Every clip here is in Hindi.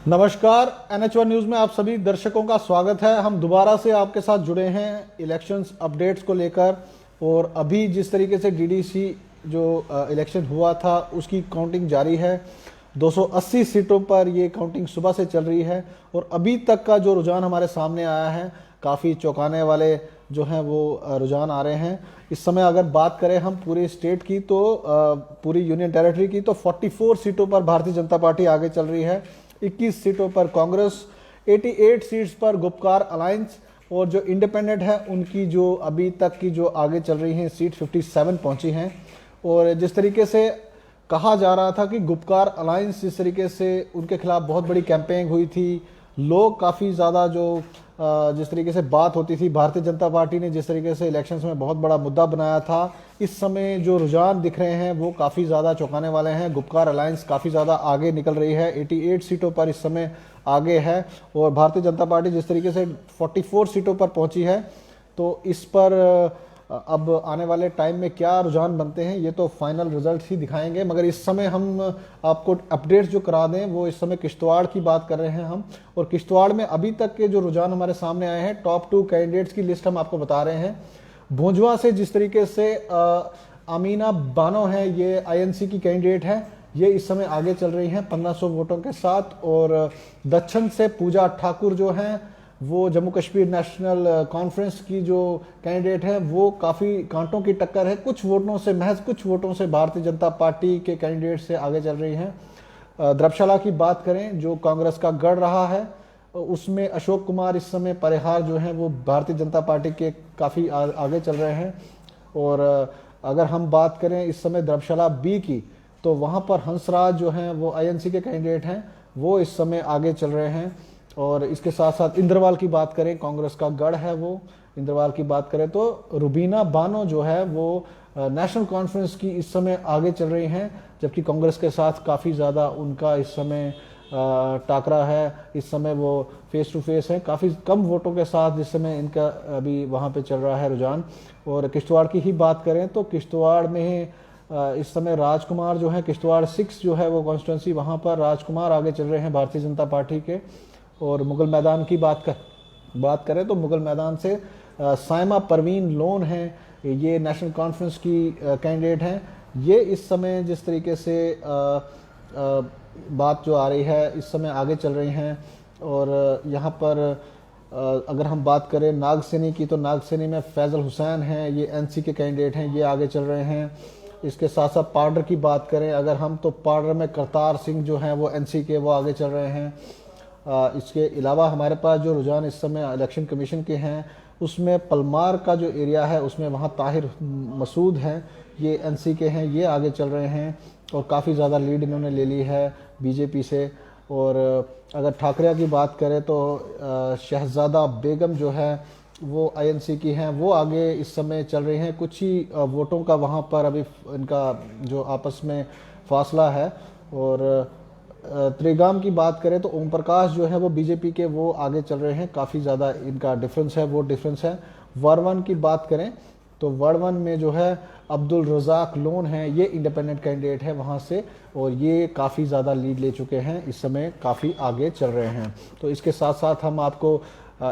नमस्कार। NH1 न्यूज में आप सभी दर्शकों का स्वागत है। हम दोबारा से आपके साथ जुड़े हैं इलेक्शंस अपडेट्स को लेकर। और अभी जिस तरीके से डीडीसी जो इलेक्शन हुआ था उसकी काउंटिंग जारी है। 280 सीटों पर ये काउंटिंग सुबह से चल रही है और अभी तक का जो रुझान हमारे सामने आया है काफ़ी चौंकाने वाले जो हैं वो रुझान आ रहे हैं। इस समय अगर बात करें हम पूरे स्टेट की तो पूरी यूनियन टेरिटरी की तो 44 सीटों पर भारतीय जनता पार्टी आगे चल रही है। 21 सीटों पर कांग्रेस, 88 सीट्स पर गुपकार अलायंस और जो इंडिपेंडेंट है उनकी जो अभी तक की जो आगे चल रही हैं सीट 57 पहुंची हैं। और जिस तरीके से कहा जा रहा था कि गुपकार अलायंस जिस तरीके से उनके खिलाफ बहुत बड़ी कैंपेनिंग हुई थी, लोग काफ़ी ज़्यादा जो जिस तरीके से बात होती थी, भारतीय जनता पार्टी ने जिस तरीके से इलेक्शंस में बहुत बड़ा मुद्दा बनाया था, इस समय जो रुझान दिख रहे हैं वो काफ़ी ज़्यादा चौंकाने वाले हैं। गुपकार अलायंस काफ़ी ज़्यादा आगे निकल रही है, 88 सीटों पर इस समय आगे है। और भारतीय जनता पार्टी जिस तरीके से 44 सीटों पर पहुंची है, तो इस पर अब आने वाले टाइम में क्या रुझान बनते हैं ये तो फाइनल रिजल्ट ही दिखाएंगे। मगर इस समय हम आपको अपडेट्स जो करा दें वो इस समय किश्तवाड़ की बात कर रहे हैं हम। और किश्तवाड़ में अभी तक के जो रुझान हमारे सामने आए हैं, टॉप 2 कैंडिडेट्स की लिस्ट हम आपको बता रहे हैं। भोजवा से जिस तरीके से अमीना बानो है, ये आईएनसी की कैंडिडेट है, ये इस समय आगे चल रही हैं 1500 वोटों के साथ। और दक्षिण से पूजा ठाकुर जो हैं वो जम्मू कश्मीर नेशनल कॉन्फ्रेंस की जो कैंडिडेट है वो काफ़ी कांटों की टक्कर है, कुछ वोटों से, महज कुछ वोटों से भारतीय जनता पार्टी के कैंडिडेट से आगे चल रही हैं। द्रबशाला की बात करें जो कांग्रेस का गढ़ रहा है, उसमें अशोक कुमार इस समय परिहार जो हैं वो भारतीय जनता पार्टी के काफ़ी आगे चल रहे हैं। और अगर हम बात करें इस समय द्रबशाला बी की, तो वहाँ पर हंसराज जो हैं वो आईएनसी के कैंडिडेट हैं, वो इस समय आगे चल रहे हैं। और इसके साथ साथ इंद्रवाल की बात करें, कांग्रेस का गढ़ है वो, इंद्रवाल की बात करें तो रुबीना बानो जो है वो नेशनल कॉन्फ्रेंस की इस समय आगे चल रही हैं, जबकि कांग्रेस के साथ काफ़ी ज़्यादा उनका इस समय टाकरा है। इस समय वो फेस टू फेस है, काफ़ी कम वोटों के साथ इस समय इनका अभी वहाँ पे चल रहा है रुझान। और किश्तवाड़ की ही बात करें तो किश्तवाड़ में इस समय राजकुमार जो है, किश्तवाड़ 6 जो है वो कॉन्स्टिट्यूंसी, वहाँ पर राजकुमार आगे चल रहे हैं भारतीय जनता पार्टी के। और मुगल मैदान की बात करें तो मुगल मैदान से साइमा परवीन लोन हैं, ये नेशनल कॉन्फ्रेंस की कैंडिडेट हैं। ये इस समय जिस तरीके से बात जो आ रही है इस समय आगे चल रही हैं। और यहाँ पर अगर हम बात करें नागसेनी की, तो नागसेनी में फैजल हुसैन हैं, ये एनसी के कैंडिडेट हैं, ये आगे चल रहे हैं। इसके साथ साथ पाडर की बात करें अगर हम, तो पाडर में करतार सिंह जो हैं वो एनसी के, वो आगे चल रहे हैं। इसके अलावा हमारे पास जो रुझान इस समय इलेक्शन कमीशन के हैं, उसमें पलमार का जो एरिया है उसमें वहाँ ताहिर मसूद हैं, ये एनसी के हैं, ये आगे चल रहे हैं और काफ़ी ज़्यादा लीड इन्होंने ले ली है बीजेपी से। और अगर ठाकरे की बात करें तो शहजादा बेगम जो है वो आईएनसी की हैं, वो आगे इस समय चल रही हैं। कुछ ही वोटों का वहाँ पर अभी इनका जो आपस में फासला है। और त्रिगाम की बात करें तो ओम प्रकाश जो है वो बीजेपी के, वो आगे चल रहे हैं, काफ़ी ज़्यादा इनका डिफरेंस है, वो डिफरेंस है। वर्वन की बात करें तो वर्वन में जो है अब्दुल रज़ाक लोन है, ये इंडिपेंडेंट कैंडिडेट है वहाँ से, और ये काफ़ी ज़्यादा लीड ले चुके हैं, इस समय काफ़ी आगे चल रहे हैं। तो इसके साथ साथ हम आपको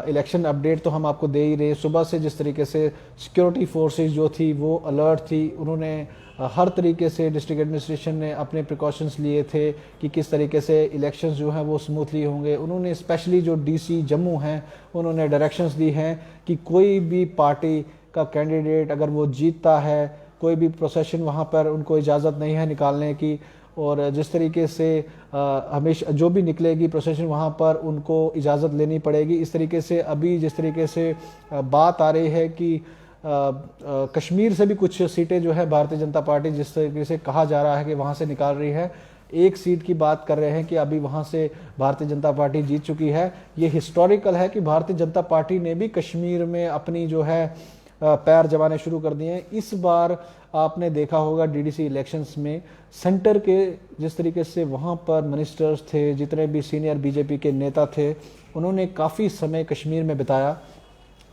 इलेक्शन अपडेट तो हम आपको दे ही रहे। सुबह से जिस तरीके से सिक्योरिटी फोर्सेस जो थी वो अलर्ट थी, उन्होंने हर तरीके से डिस्ट्रिक्ट एडमिनिस्ट्रेशन ने अपने प्रिकॉशंस लिए थे कि किस तरीके से इलेक्शंस जो हैं वो स्मूथली होंगे। उन्होंने स्पेशली जो डीसी जम्मू हैं उन्होंने डायरेक्शंस दी हैं कि कोई भी पार्टी का कैंडिडेट अगर वो जीतता है, कोई भी प्रोसेशन वहाँ पर उनको इजाज़त नहीं है निकालने की। और जिस तरीके से हमेशा जो भी निकलेगी प्रोसेशन वहाँ पर उनको इजाज़त लेनी पड़ेगी। इस तरीके से अभी जिस तरीके से बात आ रही है कि कश्मीर से भी कुछ सीटें जो है भारतीय जनता पार्टी जिस तरीके से कहा जा रहा है कि वहाँ से निकाल रही है, एक सीट की बात कर रहे हैं कि अभी वहाँ से भारतीय जनता पार्टी जीत चुकी है। ये हिस्टोरिकल है कि भारतीय जनता पार्टी ने भी कश्मीर में अपनी जो है पैर जमाने शुरू कर दिए हैं। इस बार आपने देखा होगा डीडीसी इलेक्शंस में सेंटर के जिस तरीके से वहाँ पर मिनिस्टर्स थे, जितने भी सीनियर बीजेपी के नेता थे, उन्होंने काफ़ी समय कश्मीर में बिताया।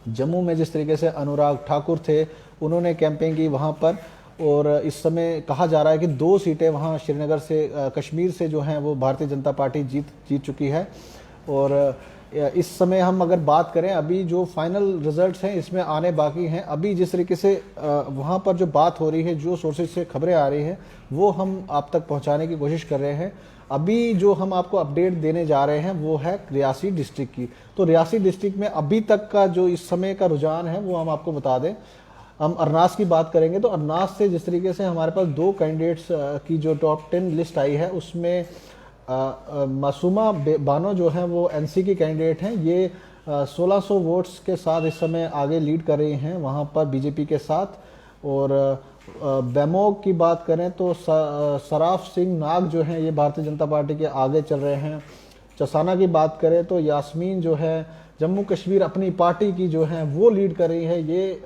जम्मू में जिस तरीके से अनुराग ठाकुर थे, उन्होंने कैंपेन की वहाँ पर, और इस समय कहा जा रहा है कि 2 सीटें वहाँ श्रीनगर से कश्मीर से जो हैं वो भारतीय जनता पार्टी जीत चुकी है। और इस समय हम अगर बात करें, अभी जो फाइनल रिजल्ट्स हैं इसमें आने बाकी हैं। अभी जिस तरीके से वहाँ पर जो बात हो रही है, जो सोर्सेज से खबरें आ रही हैं, वो हम आप तक पहुँचाने की कोशिश कर रहे हैं। अभी जो हम आपको अपडेट देने जा रहे हैं वो है रियासी डिस्ट्रिक्ट की। तो रियासी डिस्ट्रिक्ट में अभी तक का जो इस समय का रुझान है वो हम आपको बता दें। हम अरनास की बात करेंगे तो अरनास से जिस तरीके से हमारे पास 2 कैंडिडेट्स की जो टॉप 10 लिस्ट आई है, उसमें मासूमा बानो जो है वो एनसी की कैंडिडेट हैं। ये 1600 वोट्स के साथ इस समय आगे लीड कर रही हैं वहाँ पर बीजेपी के साथ। और बेमोग की बात करें तो सराफ सिंह नाग जो हैं ये भारतीय जनता पार्टी के आगे चल रहे हैं। चसाना की बात करें तो यास्मीन जो है जम्मू कश्मीर अपनी पार्टी की जो है वो लीड कर रही है। ये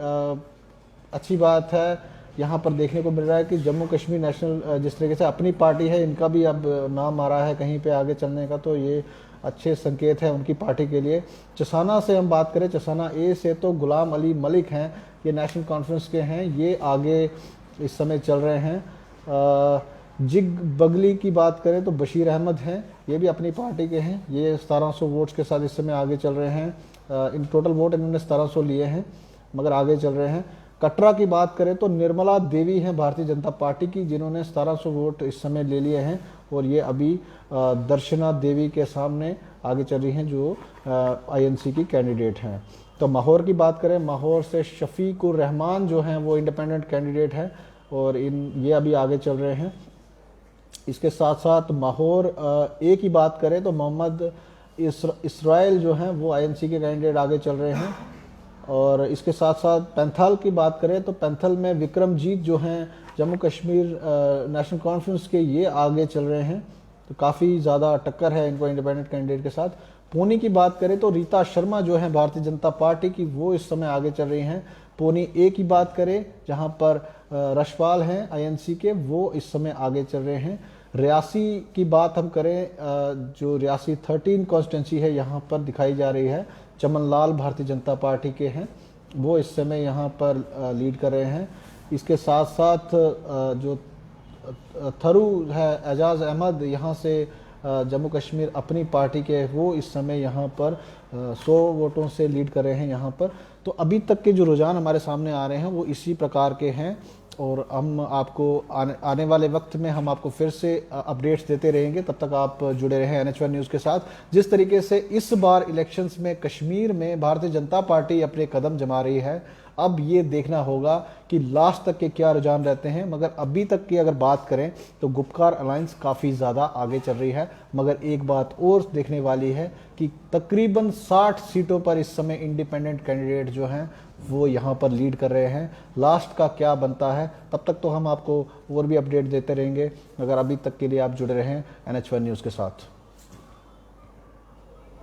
अच्छी बात है। यहाँ पर देखने को मिल रहा है कि जम्मू कश्मीर नेशनल जिस तरीके से अपनी पार्टी है, इनका भी अब नाम आ रहा है कहीं पे आगे चलने का, तो ये अच्छे संकेत है उनकी पार्टी के लिए। चसाना से हम बात करें, चसाना ए से तो गुलाम अली मलिक हैं, ये नेशनल कॉन्फ्रेंस के हैं, ये आगे इस समय चल रहे हैं। जिग बगली की बात करें तो बशीर अहमद हैं, ये भी अपनी पार्टी के हैं, ये 1700 वोट्स के साथ इस समय आगे चल रहे हैं। इन टोटल वोट इन्होंने 1700 लिए हैं मगर आगे चल रहे हैं। कटरा की बात करें तो निर्मला देवी हैं भारतीय जनता पार्टी की, जिन्होंने 1700 वोट इस समय ले लिए हैं और ये अभी दर्शना देवी के सामने आगे चल रही हैं जो आईएनसी की कैंडिडेट हैं। तो माहौर की बात करें, माहौर से शफीकुर रहमान जो हैं वो इंडिपेंडेंट कैंडिडेट हैं और ये अभी आगे चल रहे हैं। इसके साथ साथ माहौर ए की बात करें तो मोहम्मद इसराइल जो हैं वो आईएनसी के कैंडिडेट आगे चल रहे हैं। और इसके साथ साथ पैंथल की बात करें तो पैंथल में विक्रमजीत जो हैं जम्मू कश्मीर नेशनल कॉन्फ्रेंस के, ये आगे चल रहे हैं। तो काफ़ी ज़्यादा टक्कर है इनको इंडिपेंडेंट कैंडिडेट के साथ। पूनी की बात करें तो रीता शर्मा जो है भारतीय जनता पार्टी की, वो इस समय आगे चल रही हैं। पूनी ए की बात करें जहां पर रशपाल हैं आईएनसी के, वो इस समय आगे चल रहे हैं। रियासी की बात हम करें, जो रियासी 13 कॉन्स्टिट्यूंसी है यहाँ पर दिखाई जा रही है, चमन लाल भारतीय जनता पार्टी के हैं, वो इस समय यहाँ पर लीड कर रहे हैं। इसके साथ साथ जो थरू है एजाज अहमद यहाँ से जम्मू कश्मीर अपनी पार्टी के, वो इस समय यहाँ पर 100 वोटों से लीड कर रहे हैं यहाँ पर। तो अभी तक के जो रुझान हमारे सामने आ रहे हैं वो इसी प्रकार के हैं और हम आपको आने वाले वक्त में हम आपको फिर से अपडेट्स देते रहेंगे। तब तक आप जुड़े रहें NH1 न्यूज़ के साथ। जिस तरीके से इस बार इलेक्शंस में कश्मीर में भारतीय जनता पार्टी अपने कदम जमा रही है, अब ये देखना होगा कि लास्ट तक के क्या रुझान रहते हैं। मगर अभी तक की अगर बात करें तो गुपकार अलायंस काफ़ी ज़्यादा आगे चल रही है। मगर एक बात और देखने वाली है कि तकरीबन 60 सीटों पर इस समय इंडिपेंडेंट कैंडिडेट जो हैं वो यहाँ पर लीड कर रहे हैं। लास्ट का क्या बनता है, तब तक तो हम आपको और भी अपडेट देते रहेंगे। मगर अभी तक के लिए आप जुड़े रहें NH1 न्यूज़ के साथ।